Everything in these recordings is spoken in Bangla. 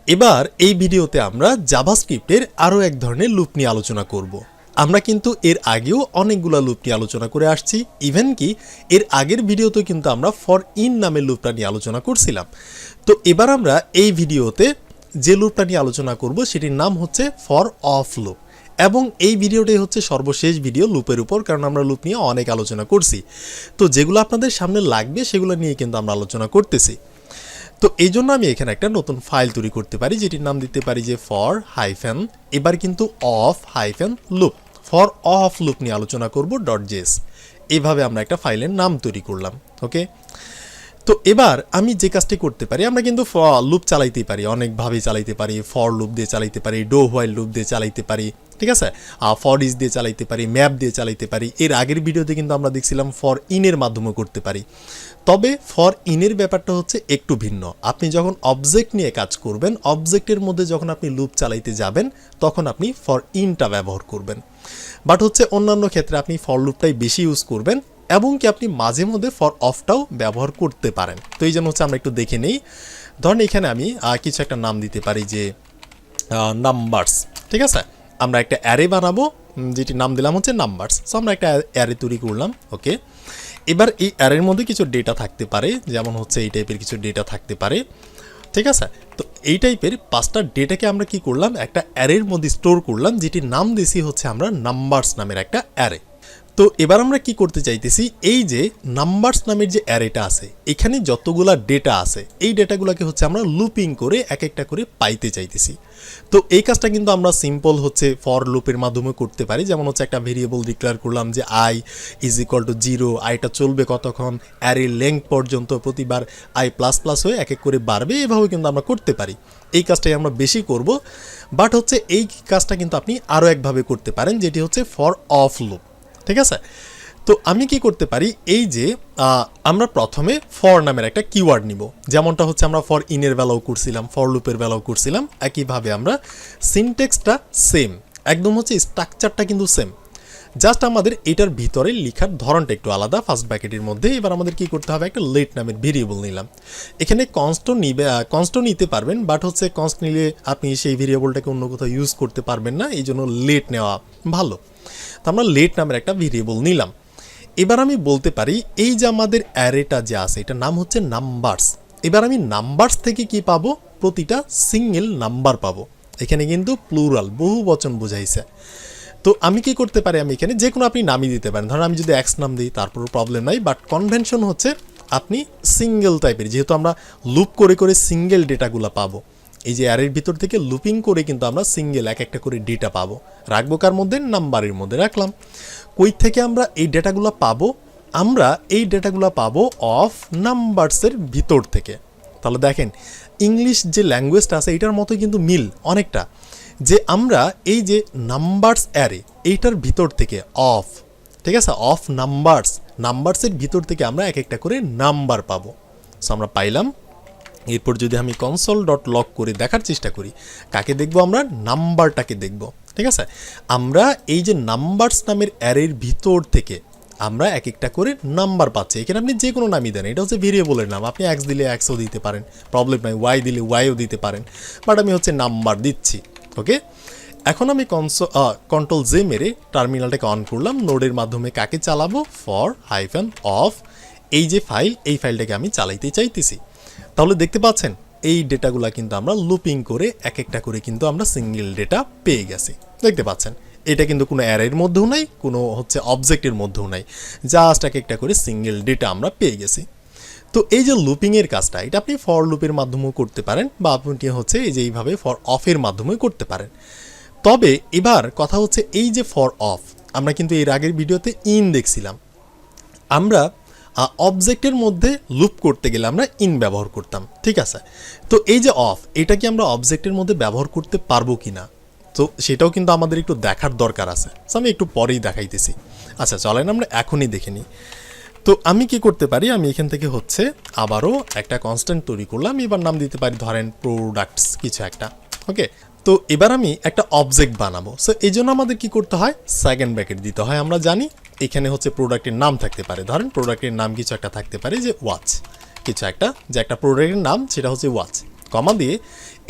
এবার এই ভিডিওতে আমরা জাভাস্ক্রিপ্টের আরও এক ধরনের লুপ নিয়ে আলোচনা করব। আমরা কিন্তু এর আগেও অনেকগুলো লুপ নিয়ে আলোচনা করে আসছি, ইভেন কি এর আগের ভিডিওতে কিন্তু আমরা ফর ইন নামের লুপটা নিয়ে আলোচনা করছিলাম। তো এবার আমরা এই ভিডিওতে যে লুপটা নিয়ে আলোচনা করব সেটির নাম হচ্ছে ফর অফ লুপ, এবং এই ভিডিওটাই হচ্ছে সর্বশেষ ভিডিও লুপের উপর, কারণ আমরা লুপ নিয়ে অনেক আলোচনা করছি। তো যেগুলো আপনাদের সামনে লাগবে সেগুলো নিয়ে কিন্তু আমরা আলোচনা করতেছি। তো এই জন্য আমি এখানে একটা নতুন ফাইল তৈরি করতে পারি, যেটির নাম দিতে পারি যে ফর হাইফেন এবার কিন্তু of hyphen loop, for of loop নিয়ে আলোচনা করব .js। এইভাবে আমরা একটা ফাইলের নাম তৈরি করলাম। ওকে, তো এবার আমি যে কাজটি করতে পারি, আমরা কিন্তু লুপ চালাইতেই পারি, অনেকভাবে চালাইতে পারি। ফর লুপ দিয়ে চালাইতে পারি, ডো হোয়াইল লুপ দিয়ে চালাইতে পারি, ঠিক আছে, ফর ইজ দিয়ে চালাইতে পারি, ম্যাপ দিয়ে চালাইতে পারি। এর আগের ভিডিওতে কিন্তু আমরা দেখছিলাম ফর ইনের মাধ্যমে করতে পারি। তবে ফর ইনের ব্যাপারটা হচ্ছে একটু ভিন্ন। আপনি যখন অবজেক্ট নিয়ে কাজ করবেন, অবজেক্টের মধ্যে যখন আপনি লুপ চালাইতে যাবেন, তখন আপনি ফর ইনটা ব্যবহার করবেন। বাট হচ্ছে অন্যান্য ক্ষেত্রে আপনি ফর লুপটাই বেশি ইউজ করবেন, এবং কি আপনি মাঝে মধ্যে ফর অফটাও ব্যবহার করতে পারেন। তো এই জন্য হচ্ছে আমরা একটু দেখে নেই। ধরেন এখানে আমি কিছু একটা নাম দিতে পারি যে নাম্বারস, ঠিক আছে। আমরা একটা অ্যারে বানাবো, যেটি নাম দিলাম হচ্ছে নাম্বারস। সো আমরা একটা অ্যারে তৈরি করলাম। ওকে, এবার এই অ্যারের মধ্যে কিছু ডেটা থাকতে পারে, যেমন হচ্ছে এই টাইপের কিছু ডেটা থাকতে পারে, ঠিক আছে। তো এই টাইপের 5টা ডেটাকে আমরা কি করলাম, একটা অ্যারের মধ্যে স্টোর করলাম, যেটির নাম দিয়েছি হচ্ছে আমরা নাম্বারস নামের একটা অ্যারে। তো এবার আমরা কি করতে চাইতেছি, এই যে নাম্বারস নামের যে অ্যারেটা আছে, এখানে যতগুলা ডেটা আছে, এই ডেটাগুলোকে হচ্ছে আমরা লুপিং করে এক একটা করে পাইতে চাইতেছি। তো এই কাজটা কিন্তু আমরা সিম্পল হচ্ছে ফর লুপের মাধ্যমে করতে পারি। যেমন হচ্ছে একটা ভেরিয়েবল ডিক্লেয়ার করলাম যে আই ইজ ইকুয়াল টু 0, আইটা চলবে কতক্ষণ, অ্যারের লেংথ পর্যন্ত, প্রতিবার আই প্লাস প্লাস হয়ে এক এক করে বাড়বে, এভাবে কিন্তু আমরা করতে পারি। এই কাজটাই আমরা বেশি করব। বাট হচ্ছে এই কাজটা কিন্তু আপনি আরও একভাবে করতে পারেন, যেটি হচ্ছে ফর অফ লুপ, ঠিক আছে। তো আমি কি করতে পারি, এই যে আমরা প্রথমে ফর নামের একটা কিওয়ার্ড নিব, যেমনটা হচ্ছে আমরা ফর ইনের বেলাও করছিলাম, ফর লুপের বেলাও করছিলাম। একইভাবে আমরা সিনটেক্সটা সেম, একদম হচ্ছে স্ট্রাকচারটা কিন্তু সেম, জাস্ট আমাদের এটার ভিতরে লেখার ধরনটা একটু আলাদা ফার্স্ট ব্র্যাকেটের মধ্যে। এবার আমাদের কি করতে হবে, একটা লেট নামের ভেরিয়েবল নিলাম। এখানে কনস্ট নিতে পারবেন, বাট হচ্ছে কনস্ট নিলে আপনি সেই ভেরিয়েবলটাকে অন্য কোথাও ইউজ করতে পারবেন না, এই জন্য লেট নেওয়া ভালো। তো আমরা লেট নামের একটা ভেরিয়েবল নিলাম। এবার আমি বলতে পারি, এই যে আমাদের অ্যারেটা যে আছে, এটার নাম হচ্ছে নাম্বারস। এবার আমি নাম্বারস থেকে কি পাবো, প্রতিটা সিঙ্গেল নাম্বার পাবো। এখানে কিন্তু প্লুরাল, বহু বচন বোঝাইছে। তো আমি কি করতে পারি, আমি এখানে যে কোনো আপনি নামই দিতে পারেন। ধরুন আমি যদি এক্স নাম দিই, তারপরও প্রবলেম নাই, বাট কনভেনশন হচ্ছে আপনি সিঙ্গেল টাইপের, যেহেতু আমরা লুপ করে করে সিঙ্গেল ডেটাগুলো পাবো, এই যে অ্যারের ভিতর থেকে লুপিং করে কিন্তু আমরা সিঙ্গেল এক একটা করে ডেটা পাবো। রাখবো কার মধ্যে, নাম্বারের মধ্যে রাখলাম। কই থেকে আমরা এই ডেটাগুলো পাবো, আমরা এই ডেটাগুলো পাবো অফ নাম্বারসের ভিতর থেকে। তাহলে দেখেন ইংলিশ যে ল্যাঙ্গুয়েজটা আছে, এটার মতোই কিন্তু মিল অনেকটা, যে আমরা এই যে নাম্বারস অ্যারে, এইটার ভিতর থেকে অফ, ঠিক আছে, অফ নাম্বারসের ভিতর থেকে আমরা এক একটা করে নাম্বার পাবো। সো আমরা পাইলাম। এরপর যদি আমি console.log করে দেখার চেষ্টা করি, কাকে দেখব, আমরা নাম্বারটাকে দেখব, ঠিক আছে। আমরা এই যে নাম্বারস নামের অ্যারের ভিতর থেকে আমরা এক একটা করে নাম্বার পাচ্ছি। এখানে আপনি যে কোনো নামই দেন, এটা হচ্ছে ভেরিয়েবলের নাম, আপনি এক্স দিলে এক্সও দিতে পারেন, প্রবলেম নাই, ওয়াই দিলে ওয়াইও দিতে পারেন, বাট আমি হচ্ছে নাম্বার দিচ্ছি। ওকে, এখন আমি কন্ট্রোল জে মেরে টার্মিনালটাকে অন করলাম। নোডের মাধ্যমে কাকে চালাবো, ফর হাইফেন অফ, এই যে ফাইল, এই ফাইলটাকে আমি চালাইতে চাইতেছি। তাহলে দেখতে পাচ্ছেন এই ডেটাগুলো কিন্তু আমরা লুপিং করে এক একটা করে কিন্তু আমরা সিঙ্গেল ডেটা পেয়ে গেছি। দেখতে পাচ্ছেন এটা কিন্তু কোনো অ্যারের মধ্যেও নাই, কোনো হচ্ছে অবজেক্টের মধ্যেও নাই, জাস্ট এক একটা করে সিঙ্গেল ডেটা আমরা পেয়ে গেছি। তো এই যে লুপিংয়ের কাজটা, এটা আপনি ফর লুপের মাধ্যমেও করতে পারেন, বা আপনি হচ্ছে এই যে এইভাবে ফর অফের মাধ্যমে করতে পারেন। তবে এবার কথা হচ্ছে, এই যে ফর অফ, আমরা কিন্তু এর আগের ভিডিওতে ইন দেখছিলাম, আমরা অবজেক্টের মধ্যে লুপ করতে গেলে আমরা ইন ব্যবহার করতাম, ঠিক আছে। তো এই যে অফ, এটা কি আমরা অবজেক্টের মধ্যে ব্যবহার করতে পারবো কি না, তো সেটাও কিন্তু আমাদের একটু দেখার দরকার আছে। আমি একটু পরেই দেখাইতেছি। আচ্ছা চলেন আমরা এখনই দেখে নিই। তো আমি কি করতে পারি, আমি এখান থেকে হচ্ছে আবারও একটা কনস্ট্যান্ট তৈরি করলাম। এবার নাম দিতে পারি ধরেন প্রোডাক্টস কিছু একটা। ওকে, তো এবার আমি একটা অবজেক্ট বানাবো। সো এই জন্য আমাদের কি করতে হয়, সেকেন্ড ব্র্যাকেট দিতে হয়। আমরা জানি এখানে হচ্ছে প্রোডাক্টের নাম থাকতে পারে, ধরেন প্রোডাক্টের নাম কিছু একটা থাকতে পারে, যে ওয়াচ, কিছু একটা, যে একটা প্রোডাক্টের নাম সেটা হচ্ছে ওয়াচ। কমা দিয়ে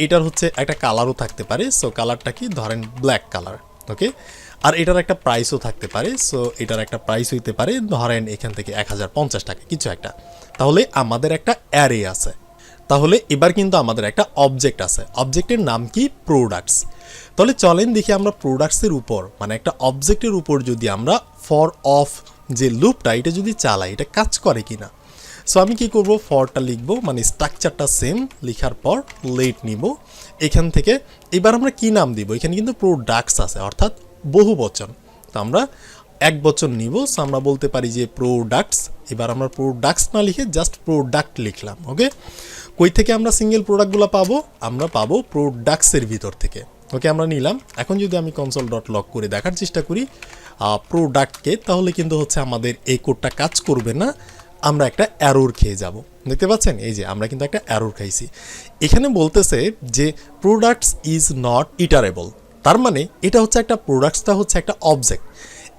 এটার হচ্ছে একটা কালারও থাকতে পারে, সো কালারটা কি ধরেন ব্ল্যাক কালার, ওকে। আর এটার একটা প্রাইসও থাকতে পারে, সো এটার একটা প্রাইস হইতে পারে ধরেন এখান থেকে 1050 টাকা কিছু একটা। তাহলে আমাদের একটা অ্যারে আছে। তাহলে এবার কিন্তু আমাদের একটা অবজেক্ট আছে, অবজেক্টের নাম কি প্রোডাক্টস। তাহলে চলেন দেখি আমরা প্রোডাক্টসের উপর মানে একটা অবজেক্টের উপর যদি আমরা ফর অফ যে লুপটা এটা যদি চালাই এটা কাজ করে কিনা। সো আমি কি করব, ফরটা লিখব মানে স্ট্রাকচারটা সেম, লেখার পর লেট নিব এখান থেকে। এবার আমরা কি নাম দিব, এখানে কিন্তু প্রোডাক্টস আছে অর্থাৎ বহু বচন, তো আমরা এক বচন নিব। সো আমরা বলতে পারি যে প্রোডাক্টস। এবার আমরা প্রোডাক্টস না লিখে জাস্ট প্রোডাক্ট লিখলাম, ওকে। কই থেকে আমরা সিঙ্গেল প্রোডাক্টগুলো পাবো, আমরা পাবো প্রোডাক্টসের ভিতর থেকে, ওকে। আমরা নিলাম। এখন যদি আমি কনসোল ডট লগ করে দেখার চেষ্টা করি প্রোডাক্টকে, তাহলে কিন্তু হচ্ছে আমাদের এই কোডটা কাজ করবে না, আমরা একটা অ্যারোর খেয়ে যাব। দেখতে পাচ্ছেন এই যে আমরা কিন্তু একটা অ্যারোর খাইছি। এখানে বলতেছে যে প্রোডাক্টস ইজ নট ইটারেবল, তার মানে এটা হচ্ছে একটা প্রোডাক্টসটা হচ্ছে একটা অবজেক্ট,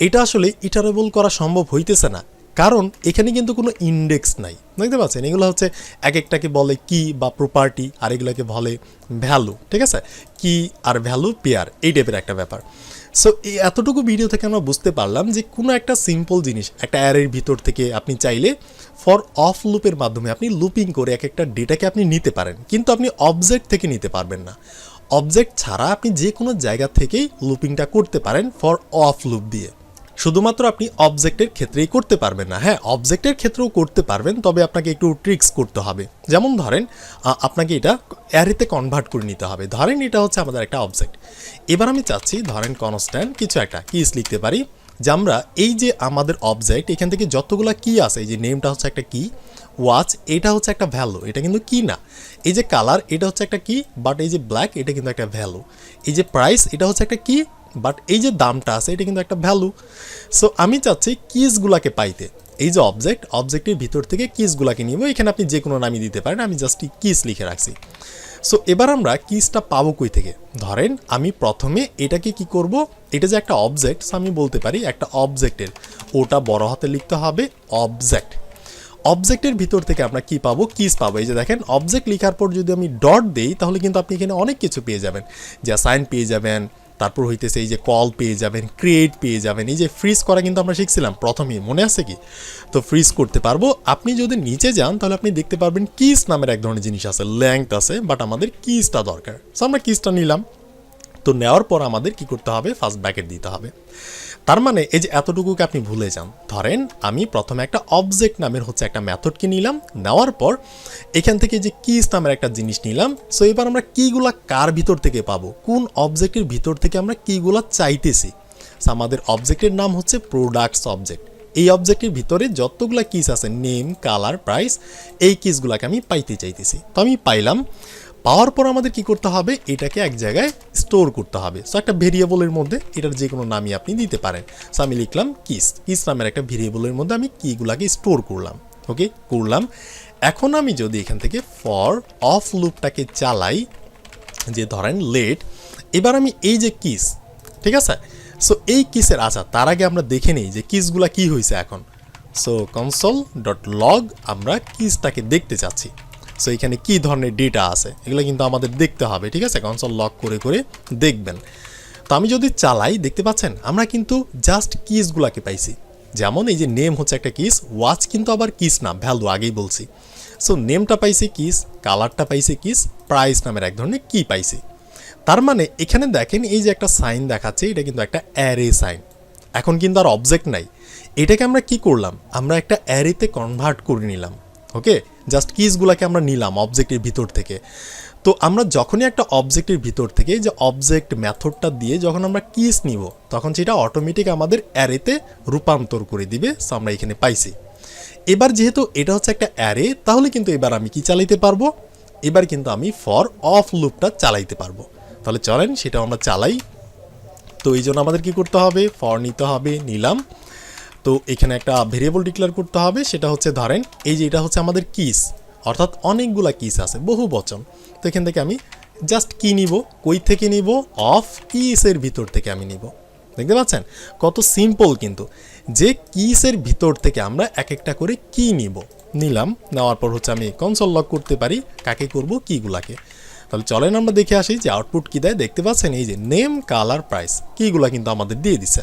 এটা আসলে ইটারেবল করা সম্ভব হইতেছে না, কারণ এখানে কিন্তু কোনো ইন্ডেক্স নাই। দেখতে পাচ্ছেন এগুলো হচ্ছে এক একটাকে বলে কি বা প্রপার্টি, আর এগুলোকে বলে ভ্যালু, ঠিক আছে। কি আর ভ্যালু পেয়ার এই টাইপের একটা ব্যাপার। সো এই এতটুকু ভিডিও থেকে আমরা বুঝতে পারলাম যে কোনো একটা সিম্পল জিনিস একটা অ্যারের ভিতর থেকে আপনি চাইলে ফর অফ লুপের মাধ্যমে আপনি লুপিং করে এক একটা ডেটাকে আপনি নিতে পারেন, কিন্তু আপনি অবজেক্ট থেকে নিতে পারবেন না। অবজেক্ট ছাড়া আপনি যে কোনো জায়গা থেকেই লুপিংটা করতে পারেন ফর অফ লুপ দিয়ে, শুধুমাত্র আপনি অবজেক্টের ক্ষেত্রেই করতে পারবেন না। হ্যাঁ, অবজেক্টের ক্ষেত্রেও করতে পারবেন, তবে আপনাকে একটু ট্রিক্স করতে হবে। যেমন ধরেন আপনাকে এটা অ্যারেতে কনভার্ট করে নিতে হবে। ধরেন এটা হচ্ছে আমাদের একটা অবজেক্ট। এবার আমি চাচ্ছি ধরেন কনস্ট্যান্ট কিছু একটা কিস লিখতে পারি, যে আমরা এই যে আমাদের অবজেক্ট এখান থেকে যতগুলা কি আছে, এই যে নেমটা হচ্ছে একটা কি, ওয়াচ এটা হচ্ছে একটা ভ্যালু, এটা কিন্তু কি না। এই যে কালার এটা হচ্ছে একটা কি, বাট এই যে ব্ল্যাক এটা কিন্তু একটা ভ্যালু। এই যে প্রাইস এটা হচ্ছে একটা কি, বাট এই যে দামটা আছে এটা কিন্তু একটা ভ্যালু। সো আমি চাচ্ছি কিসগুলাকে পাইতে, এই যে অবজেক্টের ভিতর থেকে কিসগুলাকে নিব। এখানে আপনি যে কোনো নামই দিতে পারেন, আমি জাস্ট কিস লিখে রাখছি। সো এবার আমরা কিসটা পাবো কই থেকে। ধরেন আমি প্রথমে এটাকে কি করব, এটা যে একটা অবজেক্ট, আমি বলতে পারি একটা অবজেক্টের ওটা বড় হাতে লিখতে হবে অবজেক্ট। অবজেক্টের ভিতর থেকে আমরা কি পাবো, কিস পাবো। এই যে দেখেন অবজেক্ট লেখার পর যদি আমি ডট দেই তাহলে কিন্তু আপনি এখানে অনেক কিছু পেয়ে যাবেন, যে সাইন পেয়ে যাবেন, তারপর হইতেছে এই যে কল পেয়ে যাবেন, ক্রিয়েট পেয়ে যাবেন। এই যে ফ্রিজ করা কিন্তু আমরা শিখছিলাম প্রথমেই, মনে আছে কি? তো ফ্রিজ করতে পারবো। আপনি যদি নিচে যান তাহলে আপনি দেখতে পারবেন কিস নামের এক ধরনের জিনিস আছে, লেংথ আছে, বাট আমাদের কিসটা দরকার। সো আমরা কিসটা নিলাম। তো নেওয়ার পর আমাদের কি করতে হবে, ফার্স্ট ব্র্যাকেট দিতে হবে। তার মানে এই যে এতটুকুকে আপনি ভুলে যান। ধরেন আমি প্রথমে একটা অবজেক্ট নামের হচ্ছে একটা মেথডকে নিলাম, নেওয়ার পর এখান থেকে যে কিস নামের একটা জিনিস নিলাম। সো এবার আমরা কিগুলা কার ভিতর থেকে পাবো, কোন অবজেক্টের ভিতর থেকে আমরা কিগুলা চাইতেছি। সো আমাদের অবজেক্টের নাম হচ্ছে প্রোডাক্টস অবজেক্ট। এই অবজেক্টের ভিতরে যতগুলা কিস আছে, নেম, কালার, প্রাইস, এই কিসগুলাকে আমি পাইতে চাইতেছি। তো আমি পাইলাম। পাওয়ার পর আমাদের কি করতে হবে, এটাকে এক জায়গায় স্টোর করতে হবে। সো একটা ভেরিয়েবলের মধ্যে এটার যে কোনো নামই আপনি দিতে পারেন। সো আমি লিখলাম কিস নামের একটা ভেরিয়েবলের মধ্যে আমি কিগুলাকে স্টোর করলাম, ওকে করলাম। এখন আমি যদি এখান থেকে ফর অফ লুপটাকে চালাই, যে ধরেন লেট, এবার আমি এই যে কিস, ঠিক আছে। সো এই কিসের তার আগে আমরা দেখে নিই যে কিসগুলা কি হয়েছে এখন। সো কনসোল ডট লগ আমরা কিসটাকে দেখতে চাচ্ছি। সো এখানে কী ধরনের ডেটা আছে এগুলো কিন্তু আমাদের দেখতে হবে, ঠিক আছে। কনসোল লক করে করে দেখবেন। তো আমি যদি চালাই, দেখতে পাচ্ছেন আমরা কিন্তু জাস্ট কিসগুলাকে পাইছি। যেমন এই যে নেম হচ্ছে একটা কিস, ওয়াচ কিন্তু আবার কিস না, ভ্যালু আগেই বলছি। সো নেমটা পাইছি কিস, কালারটা পাইছি কিস, প্রাইস নামের এক ধরনের কি পাইছি। তার মানে এখানে দেখেন এই যে একটা সাইন দেখাচ্ছে, এটা কিন্তু একটা অ্যারে সাইন। এখন কিন্তু আর অবজেক্ট নাই, এটাকে আমরা কি করলাম, আমরা একটা অ্যারেতে কনভার্ট করে নিলাম, ওকে। জাস্ট কিসগুলাকে আমরা নিলাম অবজেক্টের ভিতর থেকে। তো আমরা যখনই একটা অবজেক্টের ভিতর থেকে যে অবজেক্ট মেথডটা দিয়ে যখন আমরা কিস নিব, তখন সেটা অটোমেটিক আমাদের অ্যারেতে রূপান্তর করে দিবে। সো আমরা এখানে পাইছি। এবার যেহেতু এটা হচ্ছে একটা অ্যারে, তাহলে কিন্তু এবার আমি কি চালাইতে পারবো, এবার কিন্তু আমি ফর অফ লুপটা চালাইতে পারবো। তাহলে চলেন সেটা আমরা চালাই। তো এই জন্য আমাদের কি করতে হবে, ফর নিতে হবে, নিলাম। তো এখানে একটা ভেরিয়েবল ডিক্লেয়ার করতে হবে, সেটা হচ্ছে ধরেন এই যে এটা হচ্ছে আমাদের কিস, অর্থাৎ অনেকগুলা কিস আছে, বহু বচন। তো এখান থেকে আমি জাস্ট কি নিব, কই থেকে নিব, অফ কিসের ভিতর থেকে আমি নিব। দেখতে পাচ্ছেন কত সিম্পল, কিন্তু যে কিসের ভিতর থেকে আমরা এক একটা করে কি নিব, নিলাম, নেওয়ার পর হচ্ছে আমি কনসোল লগ করতে পারি কাকে করব, কিগুলাকে। তাহলে চলেন আমরা দেখে আসি যে আউটপুট কী দেয়। দেখতে পাচ্ছেন এই যে নেম, কালার, প্রাইস, কিগুলা কিন্তু আমাদের দিয়ে দিছে।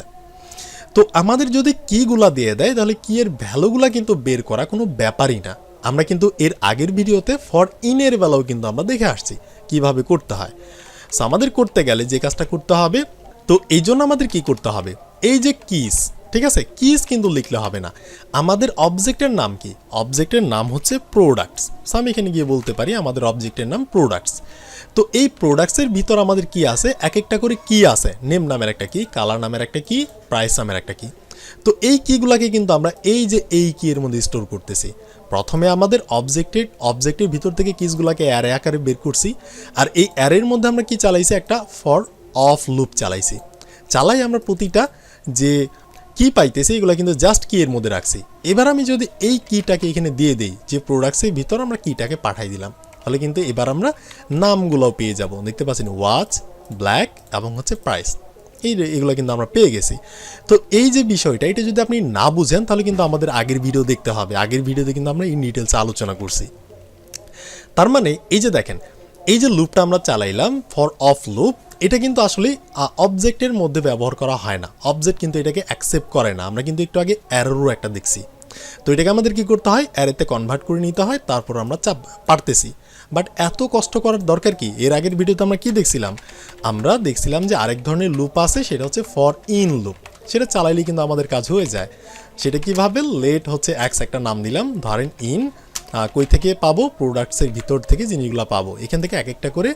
তো আমাদের যদি কিগুলা দিয়ে দেয় তাহলে কি এর ভ্যালুগুলা কিন্তু বের করা কোনো ব্যাপারই না। আমরা কিন্তু এর আগের ভিডিওতে ফর ইনের বেলাও কিন্তু আমরা দেখে আসছি কিভাবে করতে হয়। সো আমাদের করতে গেলে যে কাজটা করতে হবে, তো এই জন্য আমাদের কি করতে হবে, এই যে কিস, ঠিক আছে, কিস কিন্তু লিখলে হবে না। আমাদের অবজেক্টের নাম কি, অবজেক্টের নাম হচ্ছে প্রোডাক্টস। সো আমি এখানে গিয়ে বলতে পারি আমাদের অবজেক্টের নাম প্রোডাক্টস। তো এই প্রোডাক্টসের ভিতর আমাদের কি আছে, এক একটা করে কি আছে, নেম নামের একটা কি, কালার নামের একটা কি, প্রাইস নামের একটা কি। তো এই কিগুলাকে কিন্তু আমরা এই যে এই কি এর মধ্যে স্টোর করতেছি। প্রথমে আমাদের অবজেক্টের ভিতর থেকে কিসগুলাকে অ্যারে আকারে বের করছি, আর এই অ্যারের মধ্যে আমরা কি চালাইছি, একটা ফর অফ লুপ চালাইছি। চালাই আমরা প্রতিটা যে কি পাইতেছি এগুলো কিন্তু জাস্ট কি এর মধ্যে রাখছি। এবার আমি যদি এই কিটাকে এখানে দিয়ে দিই, যে প্রোডাক্টসের ভিতর আমরা কিটাকে পাঠাই দিলাম, তাহলে কিন্তু এবার আমরা নামগুলোও পেয়ে যাব। দেখতে পাচ্ছেন ওয়াচ, ব্ল্যাক এবং হচ্ছে প্রাইস, এগুলো কিন্তু আমরা পেয়ে গেছি। তো এই যে বিষয়টা, এটা যদি আপনি না বুঝেন তাহলে কিন্তু আমাদের আগের ভিডিও দেখতে হবে। আগের ভিডিওতে কিন্তু আমরা ইন ডিটেলসে আলোচনা করছি। তার মানে এই যে দেখেন, এই যে লুপটা আমরা চালাইলাম ফর অফ লুপ, এটা কিন্তু আসলে অবজেক্টের মধ্যে ব্যবহার করা হয় না। অবজেক্ট কিন্তু এটাকে অ্যাকসেপ্ট করে না। আমরা কিন্তু একটু আগে অ্যারোরও একটা দেখছি। তো এটাকে আমাদের কি করতে হয়, অ্যারেতে কনভার্ট করে নিতে হয়, তারপর আমরা পারতেছি। বাট এত কষ্ট করার দরকার কি? এর আগের ভিডিওতে আমরা কি দেখছিলাম, আমরা দেখছিলাম যে আরেক ধরনের লুপ আছে, সেটা হচ্ছে ফর ইন লুপ। সেটা চালাইলে কিন্তু আমাদের কাজ হয়ে যায়। সেটা কিভাবে, লেট হচ্ছে এক্স একটা নাম দিলাম, ধরেন ইন কই থেকে পাবো, প্রোডাক্টসের ভিতর থেকে জিনিসগুলো পাবো, এখান থেকে এক একটা করে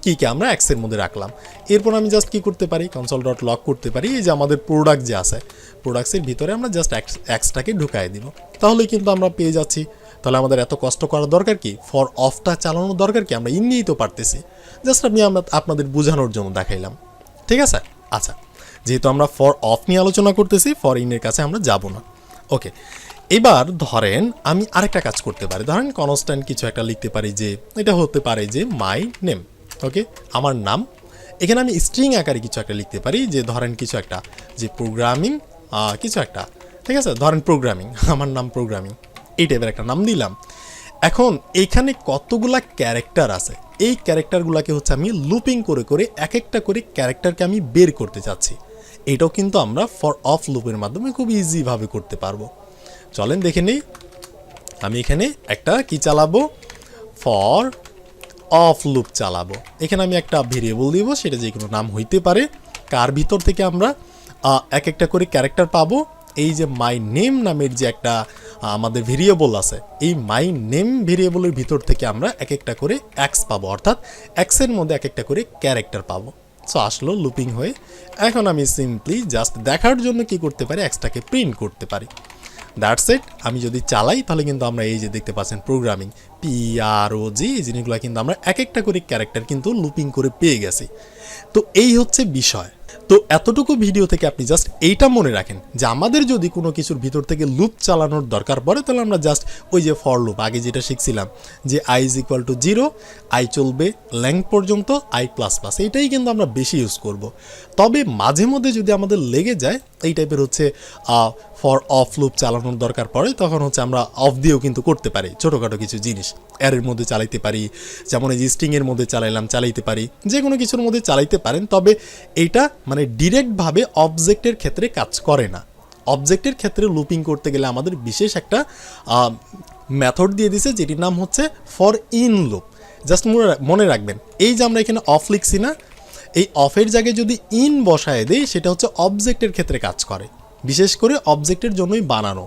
কি আমরা এক্সের মধ্যে রাখলাম। এরপর আমি জাস্ট কি করতে পারি, কনসোল ডট লক করতে পারি। এই যে আমাদের প্রোডাক্ট যে আছে, প্রোডাক্টসের ভিতরে আমরা জাস্ট এক্সটাকে ঢুকাই দিব, তাহলেই কিন্তু আমরা পেয়ে যাচ্ছি। তাহলে আমাদের এত কষ্ট করার দরকার কি, ফর অফটা চালানোর দরকার কি, আমরা ইন নিয়েই তো পারতেছি। জাস্ট আমি আপনাদের বোঝানোর জন্য দেখাইলাম, ঠিক আছে। আচ্ছা, যেহেতু আমরা ফর অফ নিয়ে আলোচনা করতেছি, ফর ইনের কাছে আমরা যাব না। ওকে, এবার ধরেন আমি আরেকটা কাজ করতে পারি। ধরেন কনস্ট্যান্ট কিছু একটা লিখতে পারি, যে এটা হতে পারে যে মাই নেম, ওকে, আমার নাম। এখানে আমি স্ট্রিং আকারে কিছু একটা লিখতে পারি, যে ধরেন কিছু একটা, যে প্রোগ্রামিং কিছু একটা, ঠিক আছে, ধরেন প্রোগ্রামিং, আমার নাম প্রোগ্রামিং, এই টাইপের একটা নাম দিলাম। এখন এইখানে কতগুলা ক্যারেক্টার আছে, এই ক্যারেক্টারগুলোকে হচ্ছে আমি লুপিং করে করে এক একটা করে ক্যারেক্টারকে আমি বের করতে চাচ্ছি। এটাও কিন্তু আমরা ফর অফ লুপের মাধ্যমে খুব ইজিভাবে করতে পারবো। চলেন দেখে নিই। আমি এখানে একটা কি চালাবো, ফর অফ লুপ চালাবো। এখানে আমি একটা ভেরিয়েবল দিব, সেটা যে কোনো নাম হইতে পারে। কার ভিতর থেকে আমরা এক একটা করে ক্যারেক্টার পাবো। এই যে মাই নেম নামের যে একটা আমাদের ভেরিয়েবল আছে, এই মাই নেম ভেরিয়েবলের ভিতর থেকে আমরা এক একটা করে এক্স পাবো, অর্থাৎ এক্সের মধ্যে এক একটা করে ক্যারেক্টার পাবো। সো আসলো লুপিং হয়ে। এখন আমি সিম্পলি জাস্ট দেখার জন্য কি করতে পারি, এক্সটাকে প্রিন্ট করতে পারি। That's it. আমি যদি চালাই তাহলে কিন্তু আমরা এই যে দেখতে পাচ্ছেন প্রোগ্রামিং, PROG, এই জিনিসগুলো কিন্তু আমরা এক একটা করে ক্যারেক্টার কিন্তু লুপিং করে পেয়ে গেছি। তো এই হচ্ছে বিষয়। তো এতটুকু ভিডিও থেকে আপনি জাস্ট এইটা মনে রাখেন যে আমাদের যদি কোনো কিছুর ভিতর থেকে লুপ চালানোর দরকার পড়ে, তাহলে আমরা জাস্ট ওই যে ফর লুপ আগে যেটা শিখছিলাম, যে i = 0, i চলবে লেংথ পর্যন্ত, i++, এইটাই কিন্তু আমরা বেশি ইউজ করব। তবে মাঝে মধ্যে যদি আমাদের লেগে যায় এই টাইপের হচ্ছে ফর অফ লুপ চালানোর দরকার পড়ে, তখন হচ্ছে আমরা অফ দিয়েও কিন্তু করতে পারি ছোটোখাটো কিছু জিনিস। অ্যারের মধ্যে চালাইতে পারি, যেমন এই যে স্ট্রিংয়ের মধ্যে চালাইতে পারি, যে কোনো কিছুর মধ্যে চালাইতে পারেন। তবে এইটা মানে ডিরেক্টভাবে অবজেক্টের ক্ষেত্রে কাজ করে না। অবজেক্টের ক্ষেত্রে লুপিং করতে গেলে আমাদের বিশেষ একটা মেথড দিয়ে দিছে, যেটির নাম হচ্ছে ফর ইন লুপ। জাস্ট মনে রাখবেন, এই যে আমরা এখানে অফ লিখছি না, এই অফের জায়গায় যদি ইন বসায় দেই, সেটা হচ্ছে অবজেক্টের ক্ষেত্রে কাজ করে, বিশেষ করে অবজেক্টের জন্যই বানানো।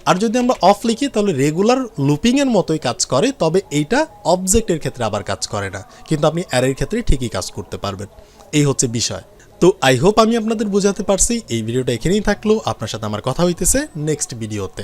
আর যদি আমরা অফ লিখি তাহলে রেগুলার লুপিংয়ের মতোই কাজ করে, তবে এইটা অবজেক্টের ক্ষেত্রে আবার কাজ করে না, কিন্তু আপনি অ্যারের ক্ষেত্রে ঠিকই কাজ করতে পারবেন। এই হচ্ছে বিষয়। তো আই হোপ আমি আপনাদের বোঝাতে পারছি। এই ভিডিওটা এখানেই থাকলো, আপনার সাথে আমার কথা হইতেছে নেক্সট ভিডিওতে।